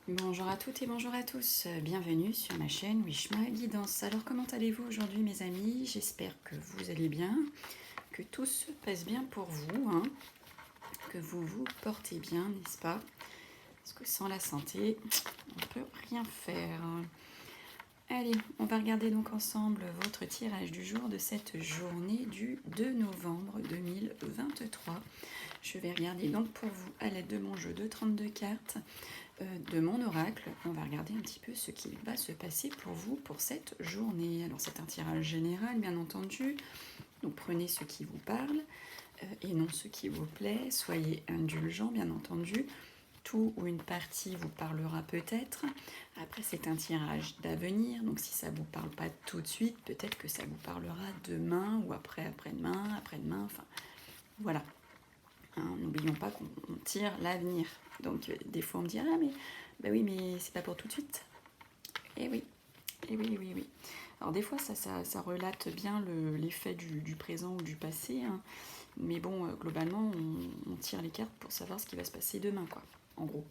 Bonjour à toutes et bonjour à tous, bienvenue sur ma chaîne Wishma Guidance. Alors comment allez-vous aujourd'hui mes amis? J'espère que vous allez bien, que tout se passe bien pour vous, hein, que vous vous portez bien, n'est-ce pas? Parce que sans la santé, on ne peut rien faire. Allez, on va regarder donc ensemble votre tirage du jour de cette journée du 2 novembre 2023. Je vais regarder donc pour vous à l'aide de mon jeu de 32 cartes de mon oracle. On va regarder un petit peu ce qui va se passer pour vous pour cette journée. Alors c'est un tirage général bien entendu, donc prenez ce qui vous parle et non ce qui vous plaît. Soyez indulgents bien entendu. Tout ou une partie vous parlera peut-être. Après, c'est un tirage d'avenir, donc si ça ne vous parle pas tout de suite, peut-être que ça vous parlera demain ou après-demain, après-demain, enfin voilà. Hein, n'oublions pas qu'on tire l'avenir. Donc des fois on me dit ah mais bah oui mais c'est pas pour tout de suite. Eh oui, eh oui, oui, oui. Alors des fois ça relate bien l'effet du présent ou du passé, hein. Mais bon, globalement, on tire les cartes pour savoir ce qui va se passer demain, quoi, en gros.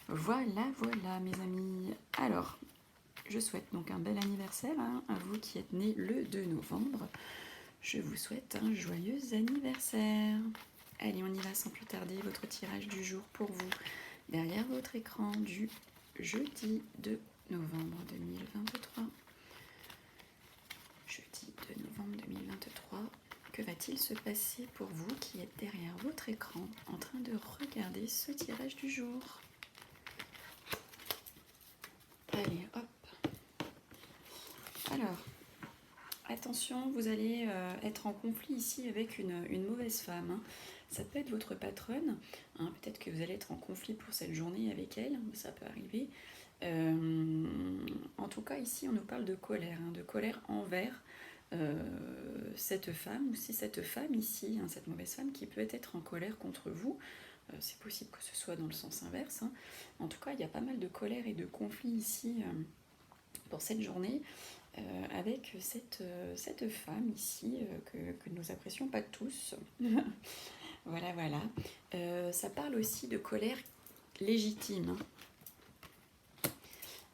Voilà, voilà, mes amis. Alors, je souhaite donc un bel anniversaire hein, à vous qui êtes nés le 2 novembre. Je vous souhaite un joyeux anniversaire. Allez, on y va sans plus tarder, votre tirage du jour pour vous, derrière votre écran du jeudi 2 novembre 2023. Jeudi 2 novembre 2023. Que va-t-il se passer pour vous qui êtes derrière votre écran en train de regarder ce tirage du jour? Allez, hop. Alors, attention, vous allez être en conflit ici avec une mauvaise femme. Hein. Ça peut être votre patronne. Hein, peut-être que vous allez être en conflit pour cette journée avec elle. Ça peut arriver. En tout cas, ici, on nous parle de colère envers cette femme, ou si cette femme ici, hein, cette mauvaise femme qui peut être en colère contre vous, c'est possible que ce soit dans le sens inverse. Hein. En tout cas, il y a pas mal de colère et de conflit ici pour cette journée avec cette femme ici que nous apprécions pas tous. Voilà, voilà. Ça parle aussi de colère légitime. Hein.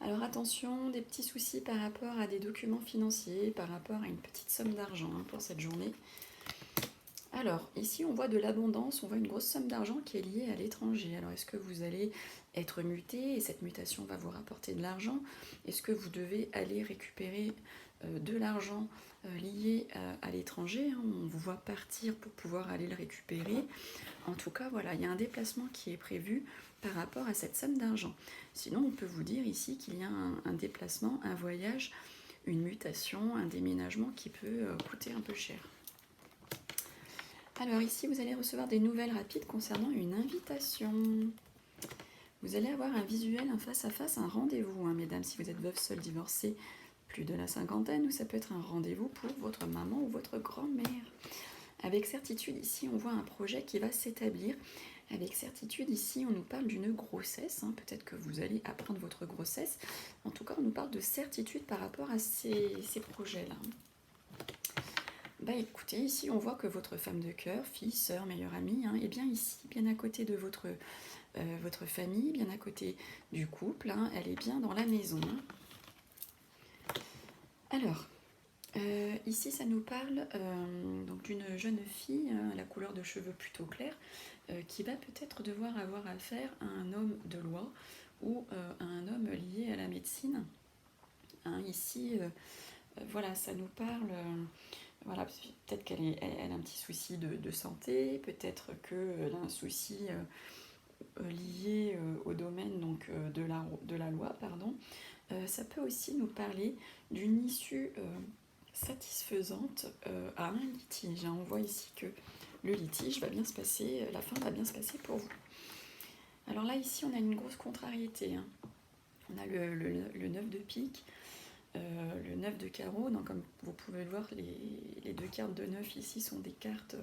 Alors attention, des petits soucis par rapport à des documents financiers, par rapport à une petite somme d'argent hein, pour cette journée. Alors, ici, on voit de l'abondance, on voit une grosse somme d'argent qui est liée à l'étranger. Alors, est-ce que vous allez être muté et cette mutation va vous rapporter de l'argent? Est-ce que vous devez aller récupérer de l'argent lié à l'étranger? Hein, on vous voit partir pour pouvoir aller le récupérer. En tout cas, voilà, il y a un déplacement qui est prévu par rapport à cette somme d'argent. Sinon, on peut vous dire ici qu'il y a un déplacement, un voyage, une mutation, un déménagement qui peut coûter un peu cher. Alors ici, vous allez recevoir des nouvelles rapides concernant une invitation. Vous allez avoir un visuel, un face-à-face, un rendez-vous, hein, mesdames, si vous êtes veuve, seule, divorcée, plus de la cinquantaine, ou ça peut être un rendez-vous pour votre maman ou votre grand-mère. Avec certitude, ici, on voit un projet qui va s'établir. Avec certitude, ici, on nous parle d'une grossesse. Hein. Peut-être que vous allez apprendre votre grossesse. En tout cas, on nous parle de certitude par rapport à ces projets-là. Bah écoutez, ici, on voit que votre femme de cœur, fille, sœur, meilleure amie, hein, est bien ici, bien à côté de votre famille, bien à côté du couple. Hein, elle est bien dans la maison. Hein. Alors... ici, ça nous parle donc d'une jeune fille, à la couleur de cheveux plutôt claire, qui va peut-être devoir avoir affaire à un homme de loi ou à un homme lié à la médecine. Hein, ici, voilà, ça nous parle. Voilà, peut-être qu'elle a un petit souci de santé, peut-être qu'elle a un souci lié au domaine donc, de la loi, pardon. Ça peut aussi nous parler d'une issue satisfaisante à un litige. On voit ici que le litige va bien se passer, la fin va bien se passer pour vous. Alors là, ici, on a une grosse contrariété. Hein. On a le 9 de pique, le 9 de carreau. Donc, comme vous pouvez le voir, les deux cartes de 9 ici sont des cartes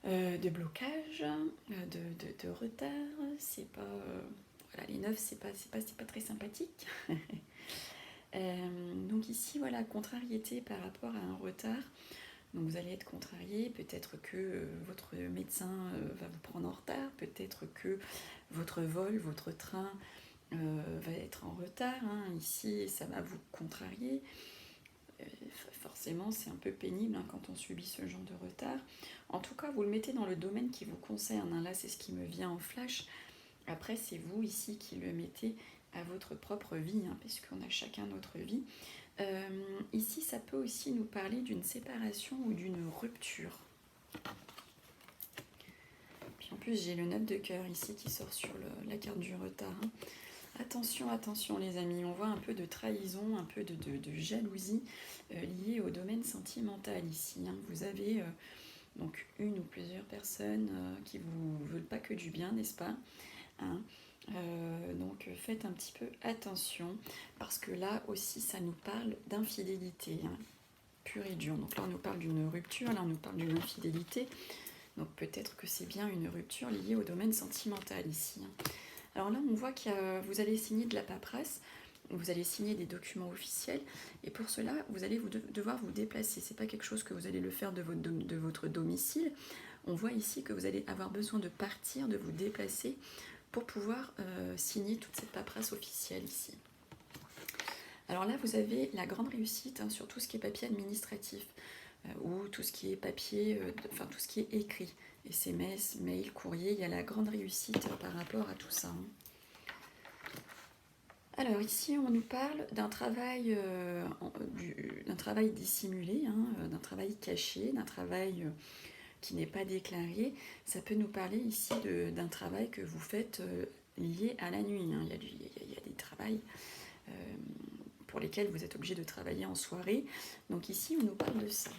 de blocage, de retard. C'est pas... voilà, les 9, c'est pas très sympathique. Donc ici, voilà, contrariété par rapport à un retard. Donc vous allez être contrarié, peut-être que votre médecin va vous prendre en retard, peut-être que votre vol, votre train va être en retard, hein, ici ça va vous contrarier. Forcément c'est un peu pénible hein, quand on subit ce genre de retard. En tout cas vous le mettez dans le domaine qui vous concerne, hein, là c'est ce qui me vient en flash. Après c'est vous ici qui le mettez à votre propre vie, hein, puisqu'on a chacun notre vie. Ici ça peut aussi nous parler d'une séparation ou d'une rupture. Puis en plus j'ai le 9 de cœur ici qui sort sur la carte du retard, hein. Attention, attention les amis, on voit un peu de trahison, un peu de jalousie liée au domaine sentimental ici, hein. Vous avez donc une ou plusieurs personnes qui vous veulent pas que du bien, n'est-ce pas, hein. Donc faites un petit peu attention, parce que là aussi ça nous parle d'infidélité, hein, pure et dure. Donc là on nous parle d'une rupture, là on nous parle d'une infidélité, donc peut-être que c'est bien une rupture liée au domaine sentimental ici, hein. Alors là, on voit que vous allez signer de la paperasse, vous allez signer des documents officiels, et pour cela, vous allez devoir vous déplacer. Ce n'est pas quelque chose que vous allez le faire de votre domicile. On voit ici que vous allez avoir besoin de partir, de vous déplacer, pour pouvoir signer toute cette paperasse officielle ici. Alors là, vous avez la grande réussite hein, sur tout ce qui est papier administratif, ou tout ce qui est papier, enfin tout ce qui est écrit. SMS, mail, courrier, il y a la grande réussite par rapport à tout ça, hein. Alors ici on nous parle d'un travail, dissimulé, hein, d'un travail caché, d'un travail qui n'est pas déclaré. Ça peut nous parler ici d'un travail que vous faites lié à la nuit, hein. Il y a des travails pour lesquels vous êtes obligé de travailler en soirée. Donc ici on nous parle de ça.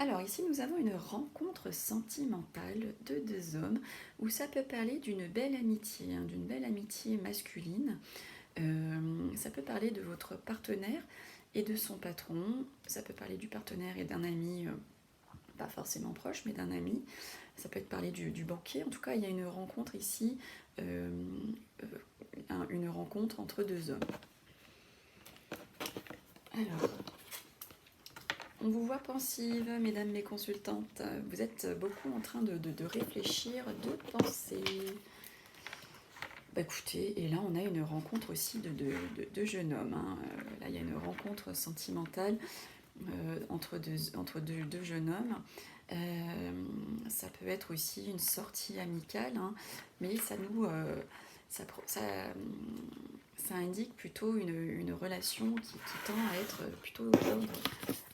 Alors ici nous avons une rencontre sentimentale de deux hommes où ça peut parler d'une belle amitié, hein, d'une belle amitié masculine. Ça peut parler de votre partenaire et de son patron. Ça peut parler du partenaire et d'un ami, pas forcément proche, mais d'un ami. Ça peut être parler du banquier. En tout cas, il y a une rencontre ici, une rencontre entre deux hommes. Alors... on vous voit pensive, mesdames mes consultantes. Vous êtes beaucoup en train de réfléchir, de penser. Bah écoutez, et là on a une rencontre aussi de jeunes hommes, hein. Là il y a une rencontre sentimentale entre deux jeunes hommes. Ça peut être aussi une sortie amicale, hein, mais ça indique plutôt une relation qui tend à être plutôt d'ordre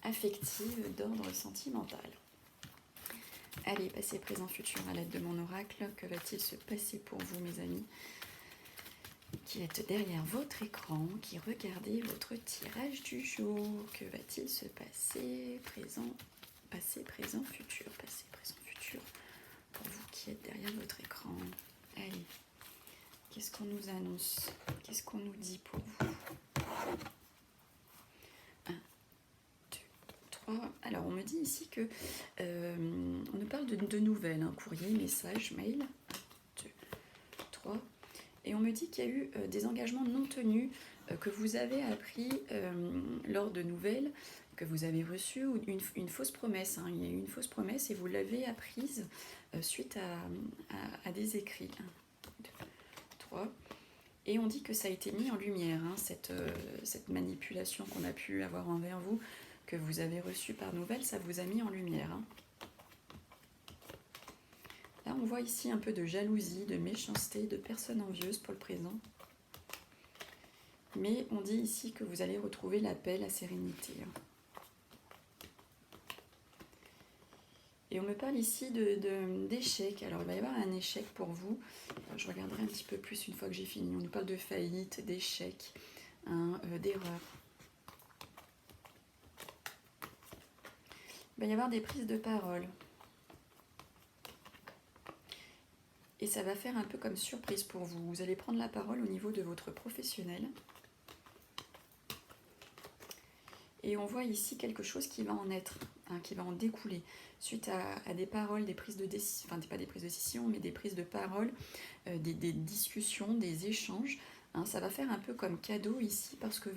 affective, d'ordre sentimental. Allez, passé, présent, futur à l'aide de mon oracle. Que va-t-il se passer pour vous, mes amis, qui êtes derrière votre écran, qui regardez votre tirage du jour? Que va-t-il se passer? Passé, présent, futur. Passé, présent, futur. Pour vous qui êtes derrière votre écran. Allez, qu'est-ce qu'on nous annonce? Qu'est-ce qu'on nous dit pour vous? Alors on me dit ici que on nous parle de nouvelles, hein, courrier, message, mail. 1, 2, 3. Et on me dit qu'il y a eu des engagements non tenus que vous avez appris lors de nouvelles que vous avez reçues, ou une fausse promesse, hein. Il y a eu une fausse promesse et vous l'avez apprise suite à des écrits. 1, 2, 3. Et on dit que ça a été mis en lumière, hein, cette manipulation qu'on a pu avoir envers vous, que vous avez reçu par nouvelle, ça vous a mis en lumière, hein. Là, on voit ici un peu de jalousie, de méchanceté, de personnes envieuses pour le présent. Mais on dit ici que vous allez retrouver la paix, la sérénité, hein. Et on me parle ici d'échec. Alors, il va y avoir un échec pour vous. Je regarderai un petit peu plus une fois que j'ai fini. On nous parle de faillite, d'échec, hein, d'erreur. Il va y avoir des prises de parole. Et ça va faire un peu comme surprise pour vous. Vous allez prendre la parole au niveau de votre professionnel. Et on voit ici quelque chose qui va en être, hein, qui va en découler, suite à des paroles, des prises de décision, enfin pas des prises de décision, mais des prises de parole, des discussions, des échanges, hein. Ça va faire un peu comme cadeau ici, parce que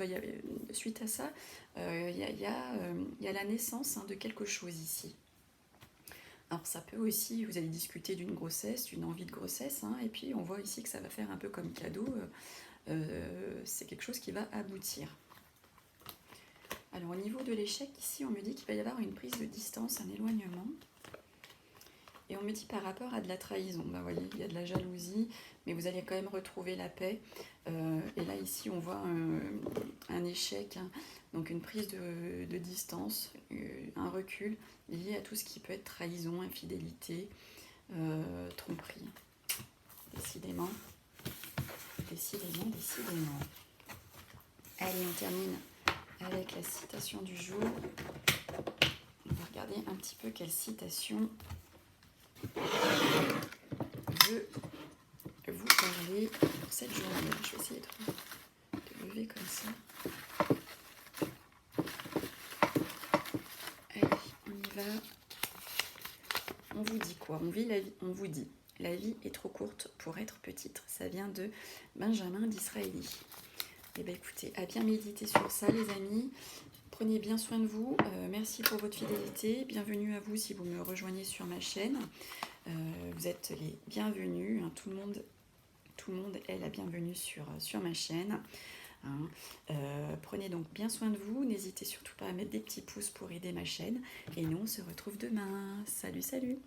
suite à ça, il y a la naissance, hein, de quelque chose ici. Alors ça peut aussi, vous allez discuter d'une grossesse, d'une envie de grossesse, hein, et puis on voit ici que ça va faire un peu comme cadeau, c'est quelque chose qui va aboutir. Alors au niveau de l'échec, ici on me dit qu'il va y avoir une prise de distance, un éloignement. Et on me dit par rapport à de la trahison, ben, vous voyez, il y a de la jalousie, mais vous allez quand même retrouver la paix. Et là, ici, on voit un échec, hein, donc une prise de distance, un recul lié à tout ce qui peut être trahison, infidélité, tromperie. Décidément, décidément, décidément. Allez, on termine avec la citation du jour. On va regarder un petit peu quelle citation veut vous parler pour cette journée. Je vais essayer de lever comme ça. Allez, on y va. On vous dit quoi? On vous dit, la vie est trop courte pour être petite. Ça vient de Benjamin Disraeli. Eh bien écoutez, à bien méditer sur ça les amis. Prenez bien soin de vous. Merci pour votre fidélité. Bienvenue à vous si vous me rejoignez sur ma chaîne. Vous êtes les bienvenus. Hein, tout le monde est la bienvenue sur ma chaîne. Hein. Prenez donc bien soin de vous. N'hésitez surtout pas à mettre des petits pouces pour aider ma chaîne. Et nous, on se retrouve demain. Salut, salut!